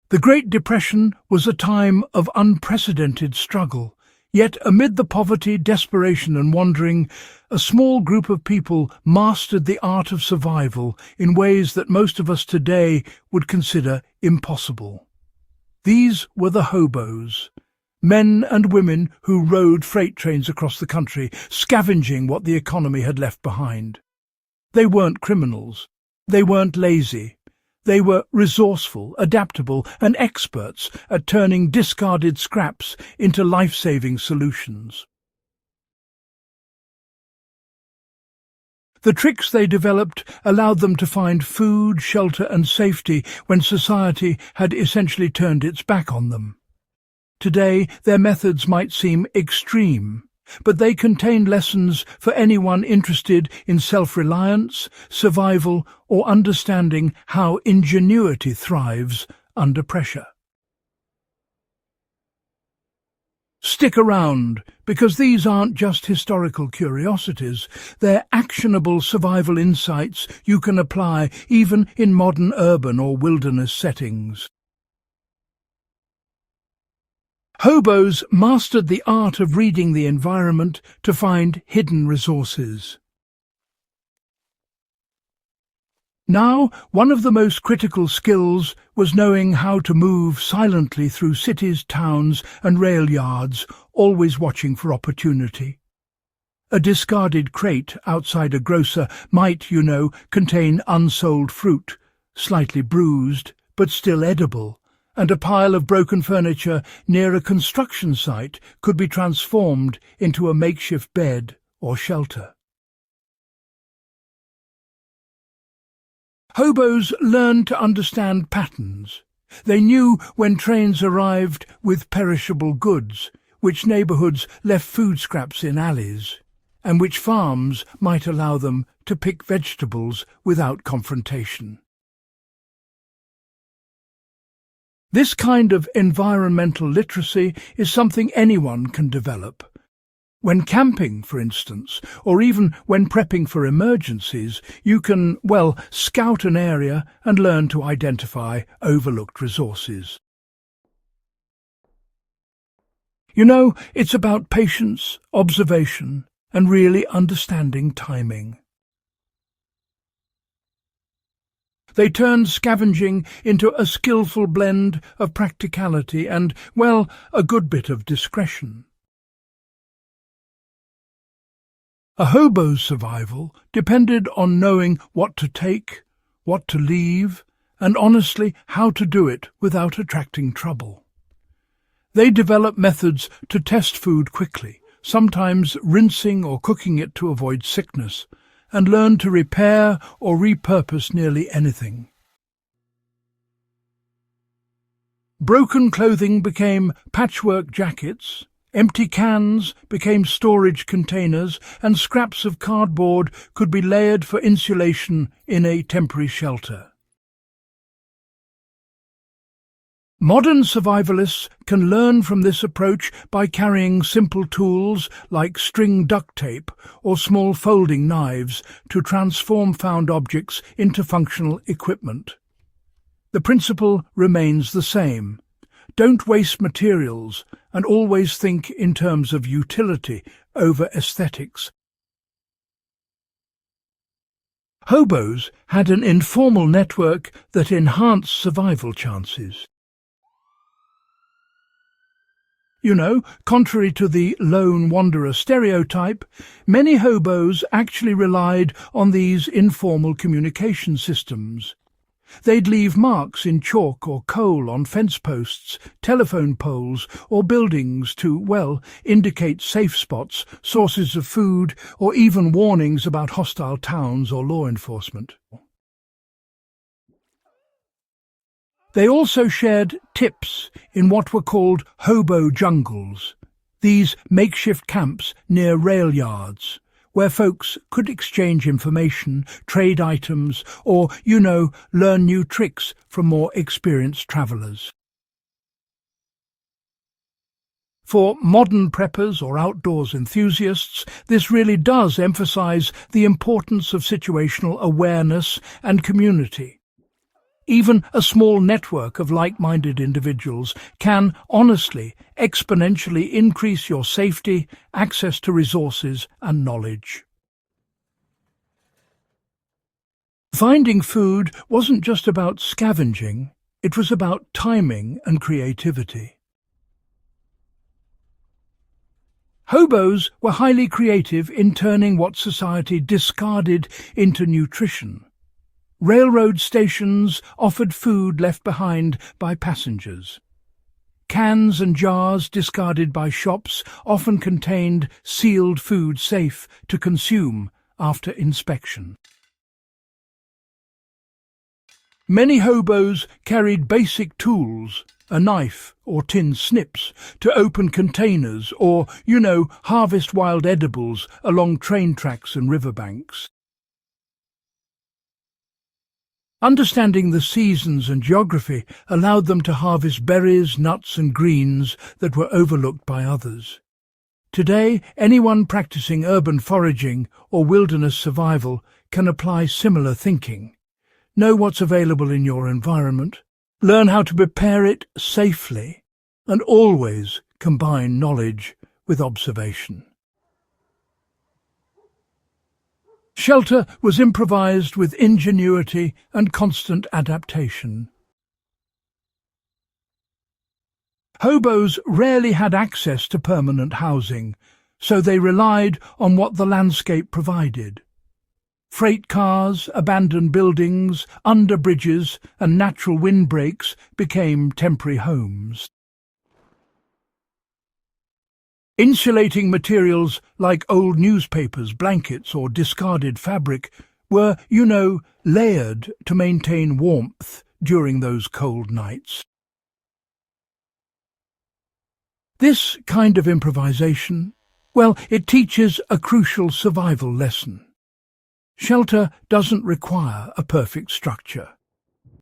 The Great Depression was a time of unprecedented struggle, yet amid the poverty, desperation and wandering, a small group of people mastered the art of survival in ways that most of us today would consider impossible. These were the hobos, men and women who rode freight trains across the country, scavenging what the economy had left behind. They weren't criminals. They weren't lazy. They were resourceful, adaptable, and experts at turning discarded scraps into life-saving solutions. The tricks they developed allowed them to find food, shelter, and safety when society had essentially turned its back on them. Today, their methods might seem extreme, but they contain lessons for anyone interested in self-reliance, survival, or understanding how ingenuity thrives under pressure. Stick around, because these aren't just historical curiosities. They're actionable survival insights you can apply even in modern urban or wilderness settings. Hobos mastered the art of reading the environment to find hidden resources. Now, one of the most critical skills was knowing how to move silently through cities, towns, and rail yards, always watching for opportunity. A discarded crate outside a grocer might, contain unsold fruit, slightly bruised, but still edible, and a pile of broken furniture near a construction site could be transformed into a makeshift bed or shelter. Hobos learned to understand patterns. They knew when trains arrived with perishable goods, which neighbourhoods left food scraps in alleys, and which farms might allow them to pick vegetables without confrontation. This kind of environmental literacy is something anyone can develop. When camping, for instance, or even when prepping for emergencies, you can, scout an area and learn to identify overlooked resources. It's about patience, observation, and really understanding timing. They turned scavenging into a skillful blend of practicality and, a good bit of discretion. A hobo's survival depended on knowing what to take, what to leave, and honestly how to do it without attracting trouble. They developed methods to test food quickly, sometimes rinsing or cooking it to avoid sickness, and learn to repair or repurpose nearly anything. Broken clothing became patchwork jackets, empty cans became storage containers, and scraps of cardboard could be layered for insulation in a temporary shelter. Modern survivalists can learn from this approach by carrying simple tools like string duct tape or small folding knives to transform found objects into functional equipment. The principle remains the same. Don't waste materials and always think in terms of utility over aesthetics. Hobos had an informal network that enhanced survival chances. Contrary to the lone wanderer stereotype, many hobos actually relied on these informal communication systems. They'd leave marks in chalk or coal on fence posts, telephone poles, or buildings to, indicate safe spots, sources of food, or even warnings about hostile towns or law enforcement. They also shared tips in what were called hobo jungles, these makeshift camps near rail yards, where folks could exchange information, trade items, or, learn new tricks from more experienced travellers. For modern preppers or outdoors enthusiasts, this really does emphasise the importance of situational awareness and community. Even a small network of like-minded individuals can, honestly, exponentially increase your safety, access to resources and knowledge. Finding food wasn't just about scavenging, it was about timing and creativity. Hobos were highly creative in turning what society discarded into nutrition. Railroad stations offered food left behind by passengers. Cans and jars discarded by shops often contained sealed food safe to consume after inspection. Many hobos carried basic tools, a knife or tin snips, to open containers or, harvest wild edibles along train tracks and riverbanks. Understanding the seasons and geography allowed them to harvest berries, nuts and greens that were overlooked by others. Today, anyone practicing urban foraging or wilderness survival can apply similar thinking. Know what's available in your environment, learn how to prepare it safely, and always combine knowledge with observation. Shelter was improvised with ingenuity and constant adaptation. Hobos rarely had access to permanent housing, so they relied on what the landscape provided. Freight cars, abandoned buildings, under bridges, and natural windbreaks became temporary homes. Insulating materials like old newspapers, blankets, or discarded fabric were, layered to maintain warmth during those cold nights. This kind of improvisation, it teaches a crucial survival lesson. Shelter doesn't require a perfect structure.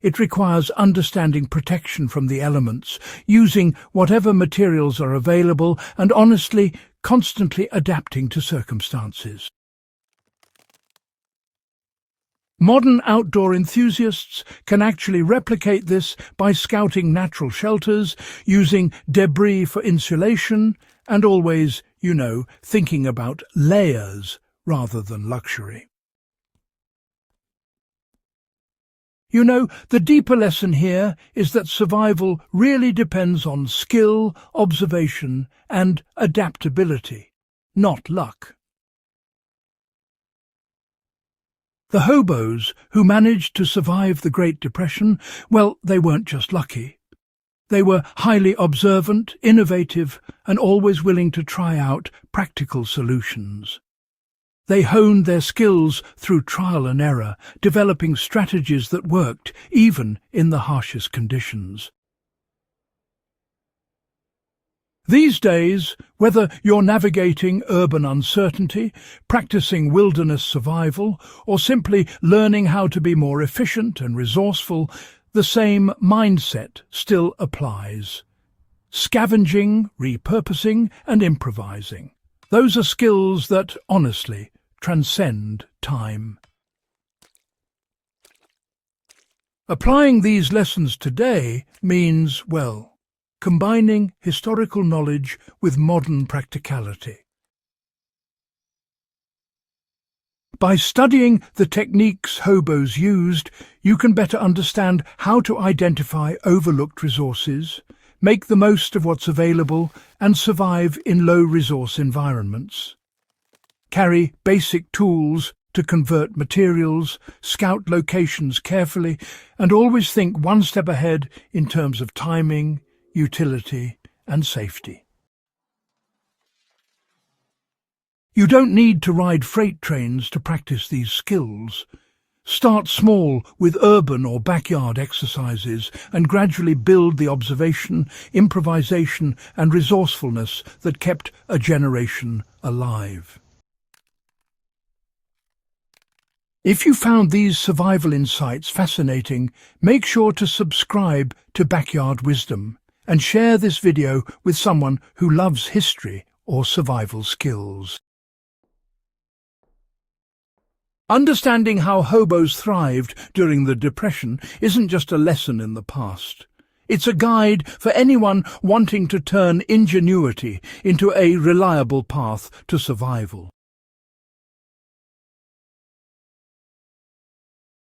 It requires understanding protection from the elements, using whatever materials are available, and honestly, constantly adapting to circumstances. Modern outdoor enthusiasts can actually replicate this by scouting natural shelters, using debris for insulation, and always, thinking about layers rather than luxury. The deeper lesson here is that survival really depends on skill, observation, and adaptability, not luck. The hobos who managed to survive the Great Depression, they weren't just lucky. They were highly observant, innovative, and always willing to try out practical solutions. They honed their skills through trial and error, developing strategies that worked even in the harshest conditions. These days, whether you're navigating urban uncertainty, practicing wilderness survival, or simply learning how to be more efficient and resourceful, the same mindset still applies. Scavenging, repurposing, and improvising. Those are skills that, honestly, transcend time. Applying these lessons today means, combining historical knowledge with modern practicality. By studying the techniques hobos used, you can better understand how to identify overlooked resources, make the most of what's available, and survive in low-resource environments. Carry basic tools to convert materials, scout locations carefully, and always think one step ahead in terms of timing, utility, and safety. You don't need to ride freight trains to practice these skills. Start small with urban or backyard exercises and gradually build the observation, improvisation, and resourcefulness that kept a generation alive. If you found these survival insights fascinating, make sure to subscribe to Backyard Wisdom and share this video with someone who loves history or survival skills. Understanding how hobos thrived during the Depression isn't just a lesson in the past. It's a guide for anyone wanting to turn ingenuity into a reliable path to survival.